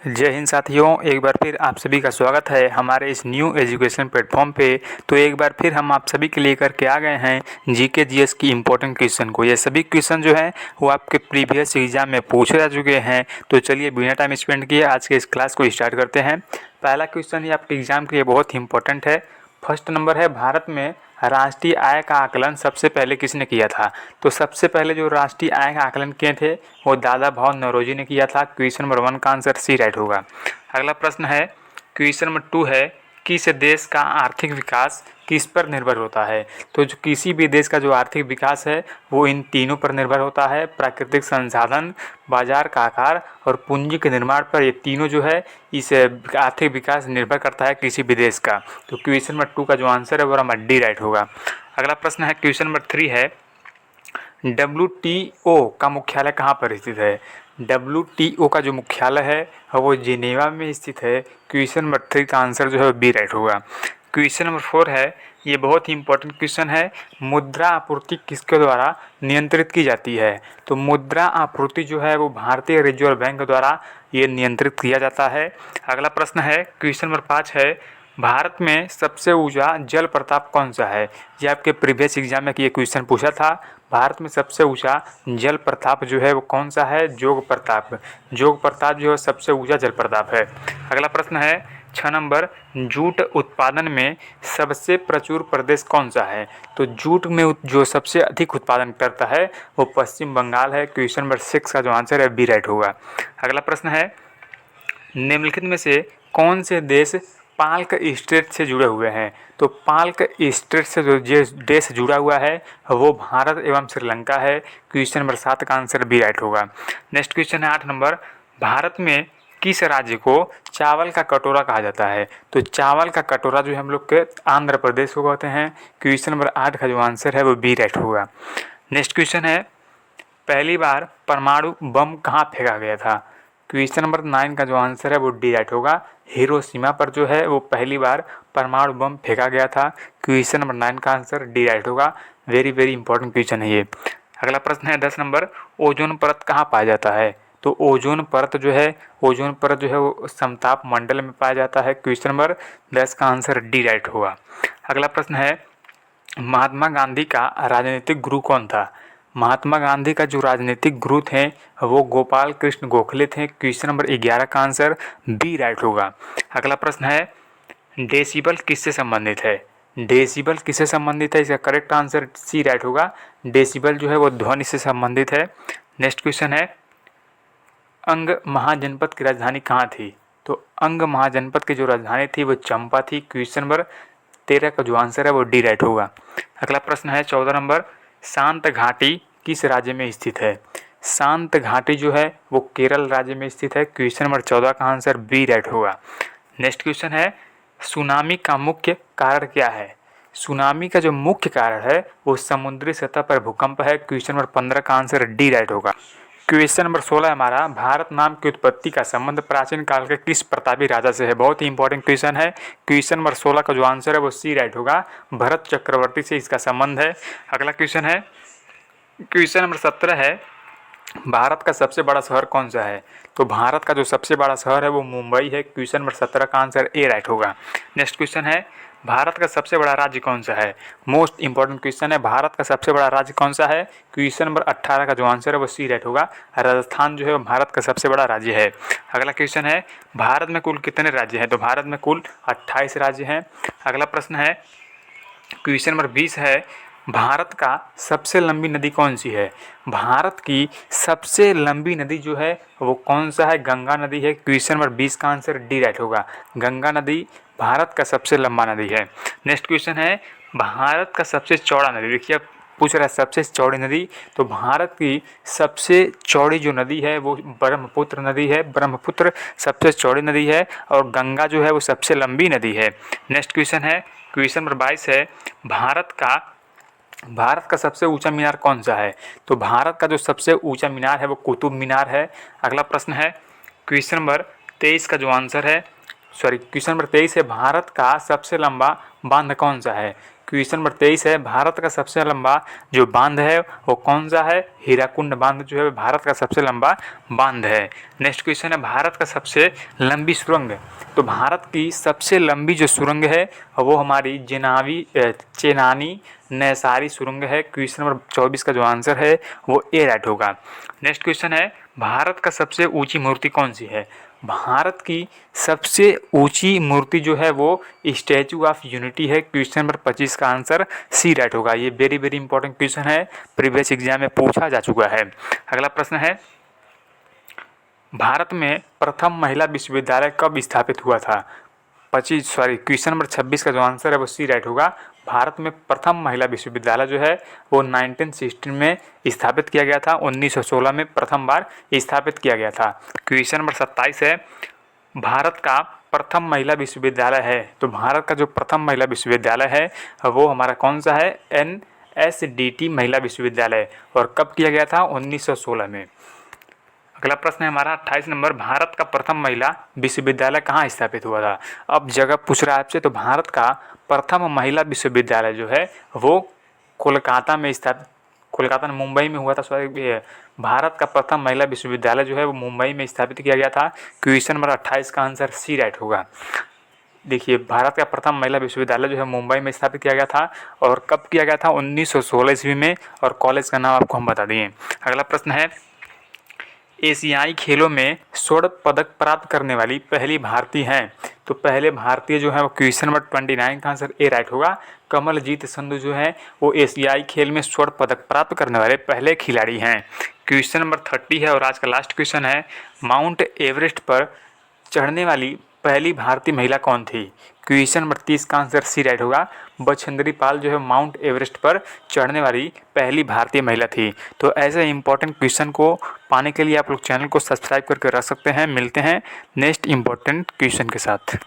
जय हिंद साथियों, एक बार फिर आप सभी का स्वागत है हमारे इस न्यू एजुकेशन प्लेटफॉर्म पे। तो एक बार फिर हम आप सभी के लिए करके आ गए हैं जीके जीएस की इम्पोर्टेंट क्वेश्चन को। ये सभी क्वेश्चन जो हैं वो आपके प्रीवियस एग्जाम में पूछे जा चुके हैं। तो चलिए बिना टाइम स्पेंड किए आज के इस क्लास को स्टार्ट करते हैं। पहला क्वेश्चन ये आपके एग्जाम के लिए बहुत ही इंपॉर्टेंट है। फर्स्ट नंबर है, भारत में राष्ट्रीय आय का आकलन सबसे पहले किसने किया था? तो सबसे पहले जो राष्ट्रीय आय का आकलन किए थे वो दादा भाऊ नौरोजी ने किया था। क्वेश्चन नंबर 1 का आंसर सी राइट होगा। अगला प्रश्न है, क्वेश्चन नंबर 2 है, किस देश का आर्थिक विकास किस पर निर्भर होता है? तो जो किसी भी देश का जो आर्थिक विकास है वो इन तीनों पर निर्भर होता है, प्राकृतिक संसाधन, बाजार का आकार और पूंजी के निर्माण पर। ये तीनों जो है इस आर्थिक विकास निर्भर करता है किसी भी देश का। तो क्वेश्चन नंबर 2 का जो आंसर है वो हमारा डी राइट होगा। अगला प्रश्न है, क्वेश्चन नंबर 3 है, WTO का मुख्यालय कहाँ पर स्थित है? WTO का जो मुख्यालय है वो जिनेवा में स्थित है। क्वेश्चन नंबर 3 का आंसर जो है बी राइट होगा। क्वेश्चन नंबर 4 है, ये बहुत ही इंपॉर्टेंट क्वेश्चन है, मुद्रा आपूर्ति किसके द्वारा नियंत्रित की जाती है? तो मुद्रा आपूर्ति जो है वो भारतीय रिजर्व बैंक द्वारा ये नियंत्रित किया जाता है। अगला प्रश्न है, क्वेश्चन नंबर 5 है, भारत में सबसे ऊंचा जल प्रताप कौन सा है? ये आपके प्रीवियस एग्जाम में ये क्वेश्चन पूछा था। भारत में सबसे ऊंचा जल प्रताप जो है वो कौन सा है? जोग प्रताप। जोग प्रताप जो है सबसे ऊंचा जल प्रताप है। अगला प्रश्न है 6 नंबर, जूट उत्पादन में सबसे प्रचुर प्रदेश कौन सा है? तो जूट में जो सबसे अधिक उत्पादन करता है वो पश्चिम बंगाल है। क्वेश्चन नंबर 6 का जो आंसर है बी राइट होगा। अगला प्रश्न है, निम्नलिखित में से कौन से देश पाल्क स्ट्रेट से जुड़े हुए हैं? तो पाल्क स्ट्रेट से जो देश जुड़ा हुआ है वो भारत एवं श्रीलंका है। क्वेश्चन नंबर 7 का आंसर बी राइट होगा। नेक्स्ट क्वेश्चन है 8 नंबर, भारत में किस राज्य को चावल का कटोरा कहा जाता है? तो चावल का कटोरा जो है हम लोग के आंध्र प्रदेश को कहते हैं। क्वेश्चन नंबर 8 का जो आंसर है वो बी राइट होगा। नेक्स्ट क्वेश्चन है, पहली बार परमाणु बम कहाँ फेंका गया था? क्वेश्चन नंबर 9 का जो आंसर है वो डी राइट होगा। हिरोशिमा पर जो है वो पहली बार परमाणु बम फेंका गया था। क्वेश्चन नंबर 9 का आंसर डी राइट होगा। वेरी वेरी इंपॉर्टेंट क्वेश्चन है ये। अगला प्रश्न है 10 नंबर, ओजोन परत कहाँ पाया जाता है? तो ओजोन परत जो है वो समताप मंडल में पाया जाता है। क्वेश्चन नंबर 10 का आंसर डी राइट होगा। अगला प्रश्न है, महात्मा गांधी का राजनीतिक गुरु कौन था? महात्मा गांधी का जो राजनीतिक गुरु थे वो गोपाल कृष्ण गोखले थे। क्वेश्चन नंबर 11 का आंसर बी राइट होगा। अगला प्रश्न है, डेसिबल किससे संबंधित है? डेसिबल किससे संबंधित है? इसका करेक्ट आंसर सी राइट होगा। डेसिबल जो है वो ध्वनि से संबंधित है। नेक्स्ट क्वेश्चन है, अंग महाजनपद की राजधानी कहाँ थी? तो अंग महाजनपद की जो राजधानी थी वो चंपा थी। क्वेश्चन नंबर 13 का जो आंसर है वो डी राइट होगा। अगला प्रश्न है 14 नंबर, शांत घाटी किस राज्य में स्थित है? शांत घाटी जो है वो केरल राज्य में स्थित है। क्वेश्चन नंबर 14 का आंसर बी राइट होगा। नेक्स्ट क्वेश्चन है, सुनामी का मुख्य कारण क्या है? सुनामी का जो मुख्य कारण है वो समुद्री सतह पर भूकंप है। क्वेश्चन नंबर 15 का आंसर डी राइट होगा। क्वेश्चन नंबर 16 हमारा, भारत नाम की उत्पत्ति का संबंध प्राचीन काल के किस प्रतापी राजा से है? बहुत ही इंपॉर्टेंट क्वेश्चन है। क्वेश्चन नंबर 16 का जो आंसर है वो सी राइट होगा। भरत चक्रवर्ती से इसका संबंध है। अगला क्वेश्चन है, क्वेश्चन नंबर 17 है, भारत का सबसे बड़ा शहर कौन सा है? तो भारत का जो सबसे बड़ा शहर है वो मुंबई है। क्वेश्चन नंबर 17 का आंसर ए राइट होगा। नेक्स्ट क्वेश्चन है, भारत का सबसे बड़ा राज्य कौन सा है? मोस्ट इंपॉर्टेंट क्वेश्चन है, भारत का सबसे बड़ा राज्य कौन सा है? क्वेश्चन नंबर 18 का जो आंसर है वो सी राइट होगा। राजस्थान जो है वो भारत का सबसे बड़ा राज्य है। अगला क्वेश्चन है, भारत में कुल कितने राज्य हैं? तो भारत में कुल 28 राज्य हैं। अगला प्रश्न है, क्वेश्चन नंबर 20 है, भारत का सबसे लंबी नदी कौन सी है? भारत की सबसे लंबी नदी जो है वो कौन सा है? गंगा नदी है। क्वेश्चन नंबर 20 का आंसर डी राइट होगा। गंगा नदी भारत का सबसे लंबा नदी है। नेक्स्ट क्वेश्चन है, भारत का सबसे चौड़ा नदी, देखिए अब पूछ रहा है सबसे चौड़ी नदी, तो भारत की सबसे चौड़ी जो नदी है वो ब्रह्मपुत्र नदी है। ब्रह्मपुत्र सबसे चौड़ी नदी है और गंगा जो है वो सबसे लंबी नदी है। नेक्स्ट क्वेश्चन है, क्वेश्चन नंबर 22 है, भारत का सबसे ऊंचा मीनार कौन सा है? तो भारत का जो सबसे ऊंचा मीनार है वो कुतुब मीनार है। अगला प्रश्न है, क्वेश्चन नंबर 23 का जो आंसर है क्वेश्चन नंबर 23 है, भारत का सबसे लंबा बांध कौन सा है। क्वेश्चन नंबर 23 है, भारत का सबसे लंबा जो बांध है वो कौन सा है। हीराकुंड बांध जो है भारत का सबसे लंबा बांध है। नेक्स्ट क्वेश्चन है, भारत का सबसे लंबी सुरंग। तो भारत की सबसे लंबी जो सुरंग है वो हमारी चेनानी नैसारी सुरंग है। क्वेश्चन नंबर 24 का जो आंसर है वो ए राइट होगा। नेक्स्ट क्वेश्चन है, भारत का सबसे ऊंची मूर्ति कौन सी है। भारत की सबसे ऊंची मूर्ति जो है वो स्टैचू ऑफ यूनिटी है। क्वेश्चन नंबर 25 का आंसर सी राइट होगा। ये वेरी वेरी इंपॉर्टेंट क्वेश्चन है, प्रीवियस एग्जाम में पूछा जा चुका है। अगला प्रश्न है, भारत में प्रथम महिला विश्वविद्यालय कब स्थापित हुआ था। क्वेश्चन नंबर 26 का जो आंसर है वो सी राइट होगा। भारत में प्रथम महिला विश्वविद्यालय जो है वो 1916 में स्थापित किया गया था। 1916 में प्रथम बार स्थापित किया गया था। क्वेश्चन नंबर 27 है, भारत का प्रथम महिला विश्वविद्यालय है। तो भारत का जो प्रथम महिला विश्वविद्यालय है वो हमारा कौन सा है, NSDT महिला विश्वविद्यालय, और कब किया गया था, 1916 में। अगला प्रश्न है हमारा 28 नंबर, भारत का प्रथम महिला विश्वविद्यालय कहाँ स्थापित हुआ था। अब जगह पूछ रहा है आपसे, तो भारत का प्रथम महिला विश्वविद्यालय जो है वो कोलकाता में स्थापित, कोलकाता में मुंबई में हुआ था। भारत का प्रथम महिला विश्वविद्यालय जो है वो मुंबई में स्थापित किया गया था। क्वेश्चन नंबर 28 का आंसर सी राइट होगा। देखिए, भारत का प्रथम महिला विश्वविद्यालय जो है मुंबई में स्थापित किया गया था, और कब किया गया था, 1916 ईस्वी में, और कॉलेज का नाम आपको हम बता दिए। अगला प्रश्न है, एशियाई खेलों में स्वर्ण पदक प्राप्त करने वाली पहली भारतीय हैं। तो पहले भारतीय जो है वो क्वेश्चन नंबर 29 का आंसर ए राइट होगा। कमलजीत संधू जो है वो एशियाई खेल में स्वर्ण पदक प्राप्त करने वाले पहले खिलाड़ी हैं। क्वेश्चन नंबर 30 है और आज का लास्ट क्वेश्चन है, माउंट एवरेस्ट पर चढ़ने वाली पहली भारतीय महिला कौन थी। क्वेश्चन नंबर 30 का आंसर सी राइट होगा। बछेंद्री पाल जो है माउंट एवरेस्ट पर चढ़ने वाली पहली भारतीय महिला थी। तो ऐसे इंपॉर्टेंट क्वेश्चन को पाने के लिए आप लोग चैनल को सब्सक्राइब करके रख सकते हैं। मिलते हैं नेक्स्ट इंपॉर्टेंट क्वेश्चन के साथ।